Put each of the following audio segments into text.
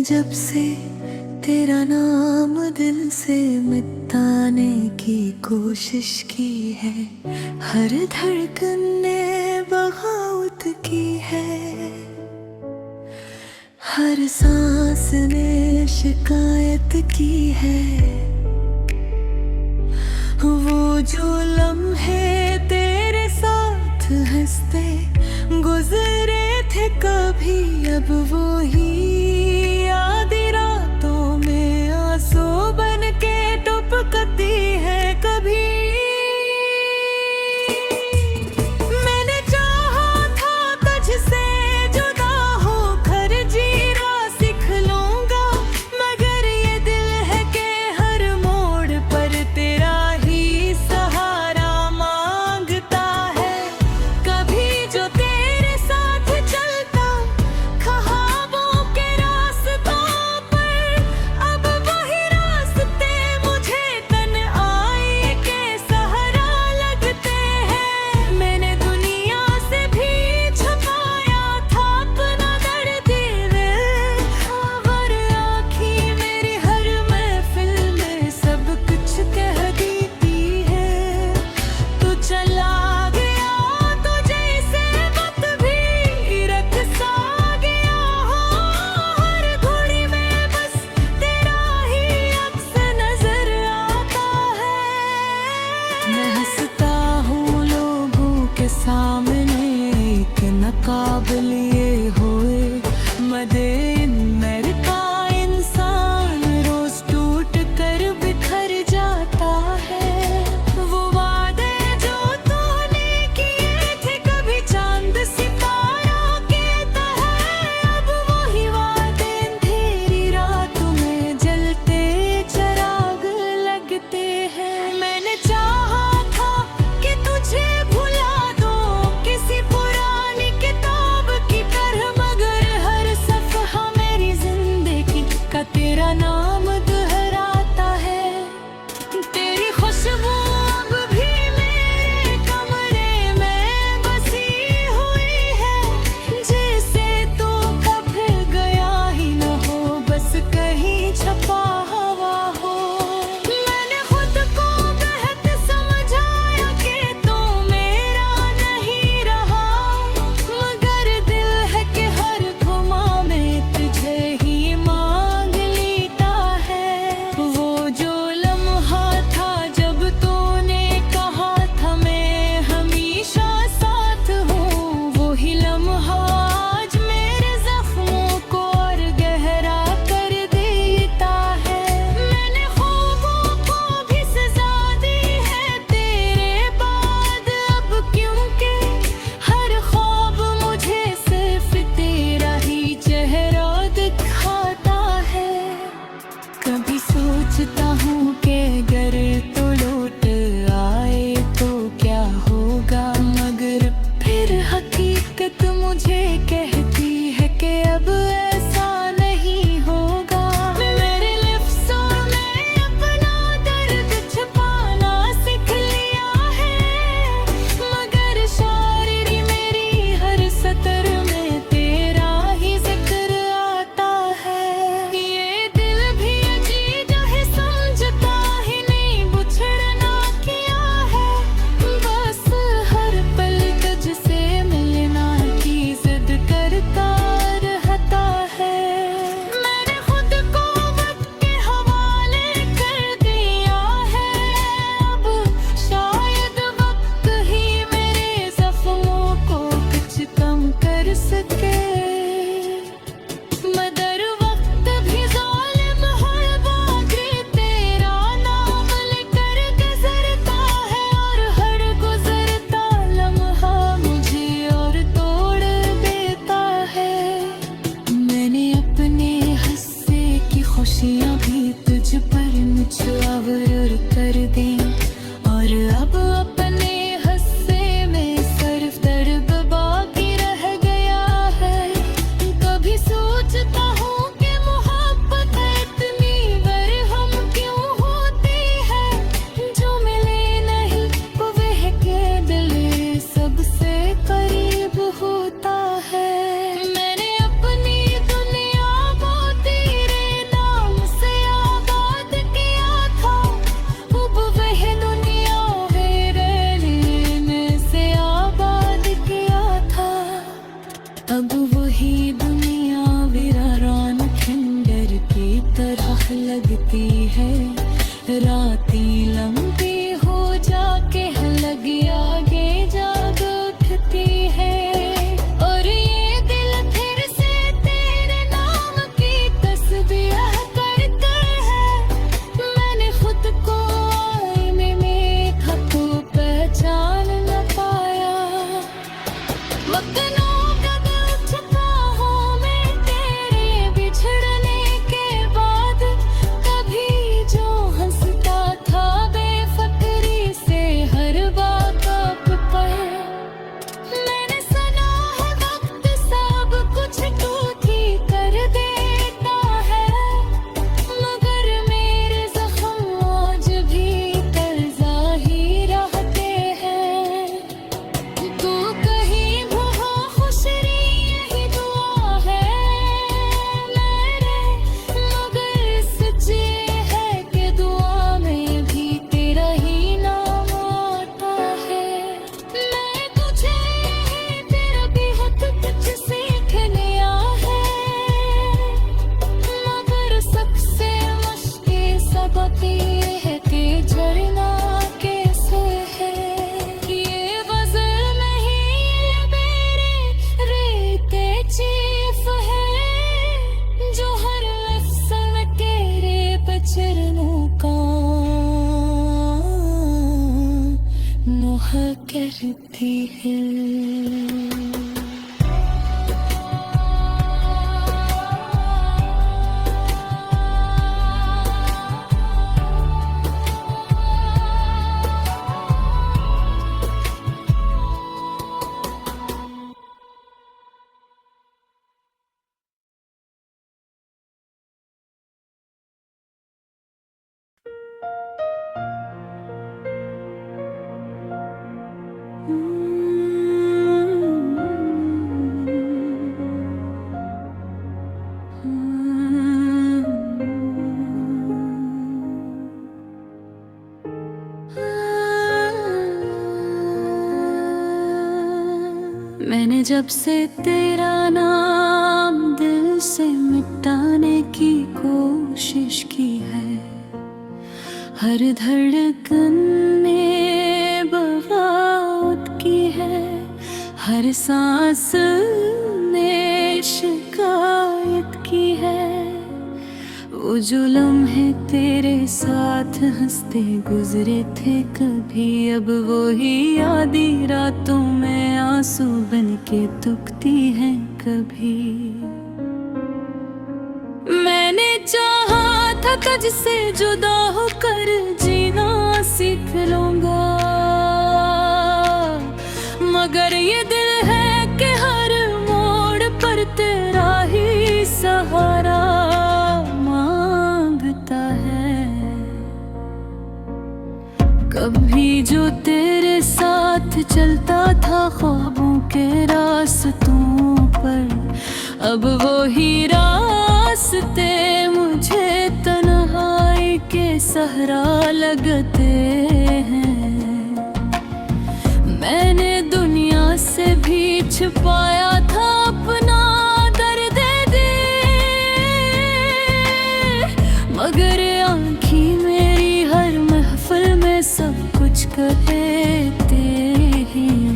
जब से तेरा नाम दिल से मिटाने की कोशिश की है, हर धड़कन ने बगावत की है, हर सांस ने शिकायत की है। वो जो लम्हे तेरे साथ हंसते गुजरे थे कभी, अब वो ही आधी रातों में आंसू बन के टपकती है कभी। मैंने चाहा था तुझसे जुदा होकर जीना सीख लूंगा, मगर ये दिल है कि हर मोड़ पर तेरा ही सहारा मांगता है। कभी जो तेरे साथ चलता ख्वाबों के रास्तों पर, अब वही रास्ते मुझे तन्हाई के सहारा लगते हैं। मैंने दुनिया से भी छुपाया था अपना दर्द दिल, खबर आँखी मेरी हर महफिल में सब कुछ कह देती है। तू चला गया तो जैसे वक्त भी रख सा गया हो, हर घड़ी में बस तेरा ही अक्स नजर आता है। मैं हंसता हूँ लोगों के सामने, एक नकाब लिए हुए मदे का इंसान रोज टूट कर बिखर जाता है। वो वादे जो तूने किए थे कभी चांद सितारा के तहे, अब वही वादे अंधेरी रातों में जलते चिराग लगते हैं। मैंने चाहा था कि तुझे भुला दूं किसी पुरानी किताब की तरह, मगर हर सफ़हा मेरी जिंदगी का तेरा नाम दोहराता है। तेरी खुशबू अब भी मेरे कमरे में बसी हुई है, जैसे तू कभी गया ही न हो, बस कहीं छपा हुआ हो। मैंने खुद को बेहद समझाया कि तू मेरा नहीं रहा, मगर दिल है कि हर घुमा में तुझे ही मांग लेता है। वो जो लम्हा था जब तूने कहा था मैं हमेशा साथ हूँ, वो ही लम्हा आज मेरे जख्मों को और गहरा कर देता है। मैंने ख्वाबों को भी सजा दी है तेरे बाद अब, क्योंकि हर ख्वाब मुझे सिर्फ तेरा ही चेहरा दिखाता है। कभी सोचता हूँ कि अगर तू लौट आए तो क्या होगा, मगर फिर हकीकत मुझे कहती है कि अब ऐसा नहीं होगा। मेरे लफ्ज़ों में अपना दर्द छुपाना सीख लिया है, मगर शायरी मेरी हर सतर में तेरा ही जिक्र आता है। ये दिल भी अजीब है, समझा तरह लगती है। रातें लंबी हो जाके लगी आगे जाग उठती है। और ये दिल फिर से तेरे नाम की तस्बीह करते हैं। मैंने खुद को आईने में था तो पहचान न पाया। मगनों कब उठता हूँ मैं तेरे बिछड़ने के बाद। कभी जो हंसता था बेफिक्री से हर बात पर। मैंने सुना है वक्त सब कुछ ठीक ही कर देता है। मगर मेरे जख्म आज भी कर्जा ही रहते हैं। तू कहीं भी हो खुश रही यही दुआ है मेरे। मगर सच ये है कि दुआ में भी तेरा ही नाम आता है। मैं तुझे यही तेरा बेहद कुछ सीख लिया है। मगर सबसे मुश्किल सबक ये है कि झरना कैसे है। ये गज़ल नहीं ये मेरे रेते चीफ है। जो हर लफ्ज़ में तेरे बचरनों का नोह करती है। मैंने जब से तेरा नाम दिल से मिटाने की कोशिश की है। हर धड़कन में बगावत की है। हर सांस ने शिकायत की है। वो जो लम्हे तेरे साथ हंसते गुजरे थे कभी, अब वो ही यादी रातों में आंसू बन के दुखती हैं कभी। मैंने चाहा था तुझसे जुदा होकर जीना सीख लूंगा। मगर ये दिल है कि हर मोड़ पर तेरा ही सहारा मांगता है। कभी जो तेरे साथ चलता था ख्वाबों के रास्तों पर, अब वो ही रास्ते मुझे तन्हाई के सहरा लगते हैं। मैंने दुनिया से भी छिपाया था अपना दर्द दिल, मगर आँखी मेरी हर महफिल में सब कुछ कहते हैं।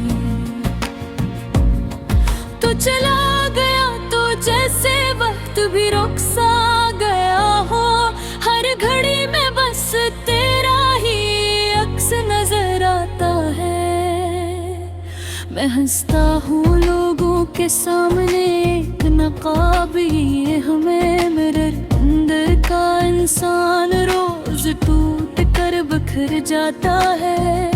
तो चला गया तो जैसे वक्त भी रुक सा गया हो। हर घड़ी में बस तेरा ही अक्स नजर आता है। मैं हंसता हूँ लोगों के सामने एक नकाब, ये हमें मिरर अंदर का इंसान रोज टूट कर बिखर जाता है।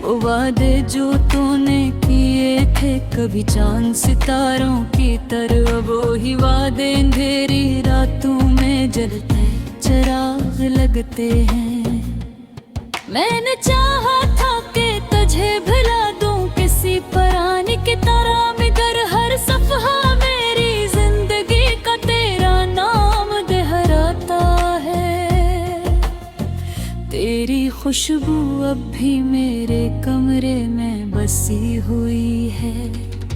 वो वादे जो तूने किए थे कभी चांद सितारों की तरह, वो ही वादे अंधेरी रातों में जलते चिराग लगते हैं। मैंने चाहा था कि तुझे भुला दूं किसी परानी की तरह, मगर हर सफहा मेरी जिंदगी का तेरा नाम दोहराता है। तेरी खुशबू अब भी मेरे कमरे में बसी हुई है,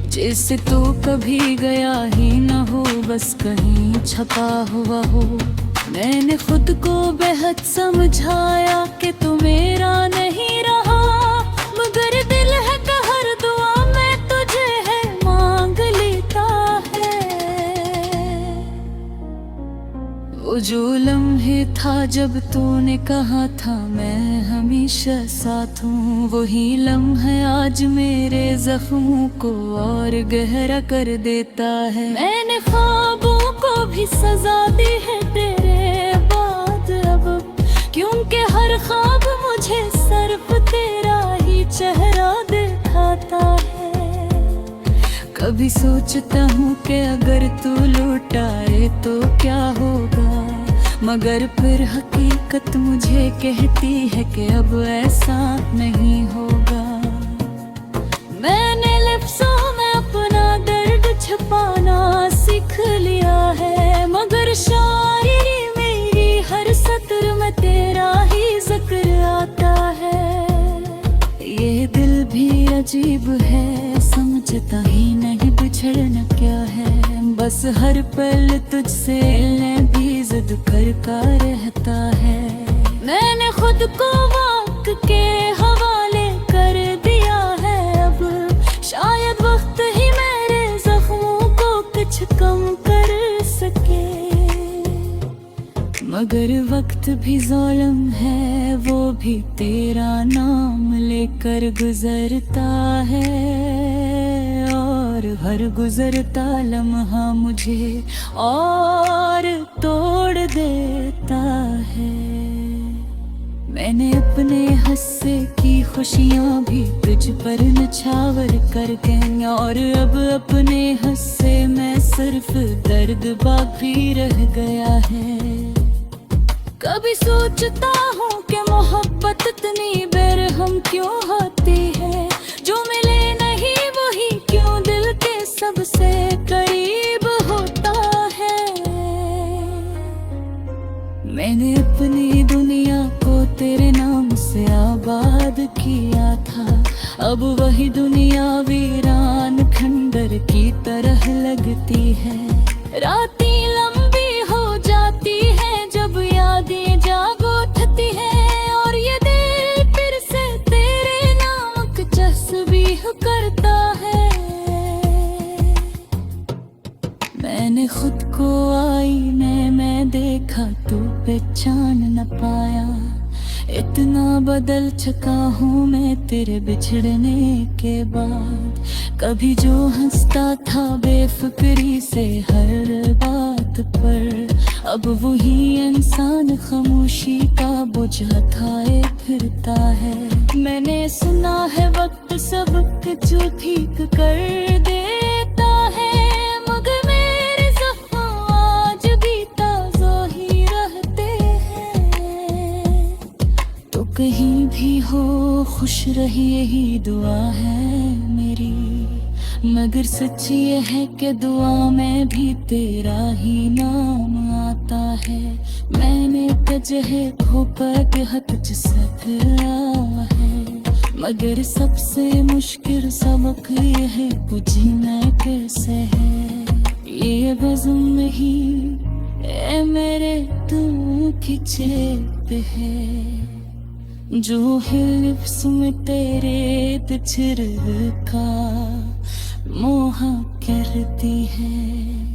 जिससे तू कभी गया ही न हो, बस कहीं छपा हुआ हो। मैंने खुद को बेहद समझाया कि तू मेरा नहीं रहा, मगर दिल है कहर दुआ मैं तुझे है मांग लेता है। वो जो लम्हे था जब तूने कहा था मैं हमेशा साथ हूँ, वही लम्हा आज मेरे जख्मों को और गहरा कर देता है। मैंने ख्वाबों को भी सजा दी है तेरे बाद अब, क्योंकि हर ख्वाब मुझे सिर्फ तेरा ही चेहरा दिखाता है। कभी सोचता हूँ कि अगर तू लौट आए तो क्या होगा, मगर फिर हकीकत मुझे कहती है कि अब ऐसा नहीं होगा। मैंने लफ्ज़ों में अपना दर्द छुपाना सीख लिया है, मगर शायरी मेरी हर सत्र में तेरा ही जिक्र आता है। ये दिल भी अजीब है, समझता ही नहीं बिछड़ना क्या है, बस हर पल तुझसे मिलने भी जिद करता रहता है। मैंने खुद को वक्त के हवाले कर दिया है अब, शायद वक्त ही मेरे जख्मों को कुछ कम कर सके, मगर वक्त भी ज़ालिम है, वो भी तेरा नाम लेकर गुजरता है, और हर गुजरता लम्हा मुझे और तोड़ देता है। मैंने अपने हंसे की खुशियाँ भी तुझ पर नछावर कर गई, और अब अपने हंसे में सिर्फ दर्द बाकी रह गया है। कभी सोचता हूँ कि मोहब्बत इतनी बेरहम क्यों होती है, जो मिले नहीं वही क्यों दिल के सबसे करीब होता है। मैंने अपनी दुनिया को तेरे नाम से आबाद किया था, अब वही दुनिया वीरान खंडर की तरह लगती है। रातें लंबी हो जाती है जब यादें जाग उठती है, और ये दिल फिर से तेरे नाम की तस्बीह करता है। मैंने खुद को आईने में देखा तो पहचान न पाया, इतना बदल चुका हूँ मैं तेरे बिछड़ने के बाद। कभी जो हंसता था बेफिक्री से हर बात पर, अब वही इंसान खामोशी का बोझ उठाए फिरता है। मैंने सुना है वक्त सब कुछ ठीक कर देता है, मगर मेरे ज़ख्म आज भी ताज़ा ही रहते हैं। तो कहीं भी हो खुश रही यही दुआ है मेरी, मगर सच ये है कि दुआ में भी तेरा ही नाम आता है। मैंने तजहे खोपा के हथ सखला है, मगर सबसे मुश्किल सबक ये है जीना कैसे है। ये बज़म ही ए मेरे तुम की चेप है, जो हिल्फ्स में तेरे तिछर का मोह करती है।